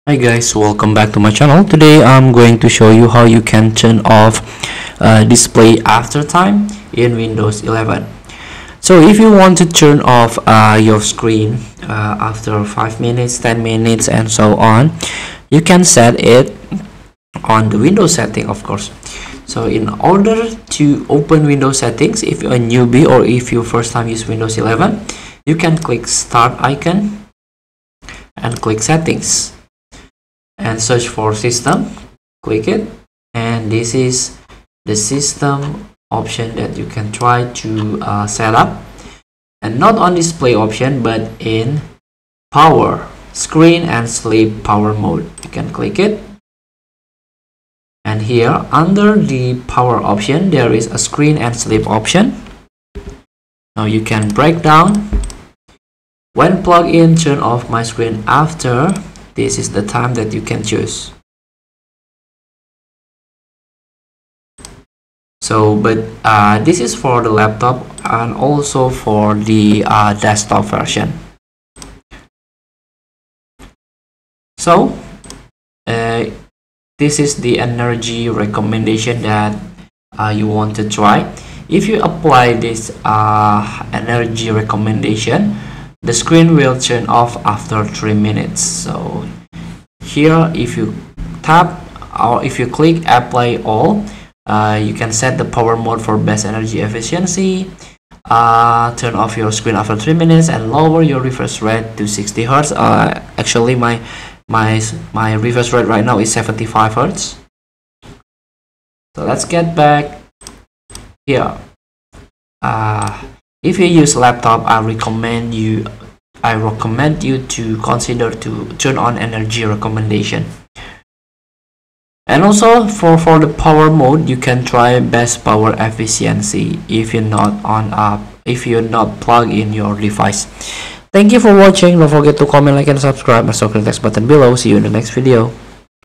Hi guys, welcome back to my channel. Today I'm going to show you how you can turn off display after time in Windows 11. So if you want to turn off your screen after 5 minutes, 10 minutes and so on, you can set it on the Windows setting, of course. So in order to open Windows settings, if you're a newbie or if you first time use Windows 11, you can click start icon and click settings and search for system, click it, and this is the system option that you can try to set up, and not on display option but in power, screen and sleep power mode. You can click it, and here under the power option there is a screen and sleep option. Now you can break down when plug in, turn off my screen after. This is the time that you can choose. So but this is for the laptop and also for the desktop version. So this is the energy recommendation that you want to try. If you apply this energy recommendation, the screen will turn off after 3 minutes. So here if you tap or if you click apply all, you can set the power mode for best energy efficiency, turn off your screen after 3 minutes, and lower your refresh rate to 60 Hz. Actually my refresh rate right now is 75 Hz. So let's get back here. If you use laptop, I recommend you to consider to turn on energy recommendation. And also for the power mode, you can try best power efficiency if you're not plug in your device. Thank you for watching. Don't forget to comment, like and subscribe. Also click the text button below. See you in the next video.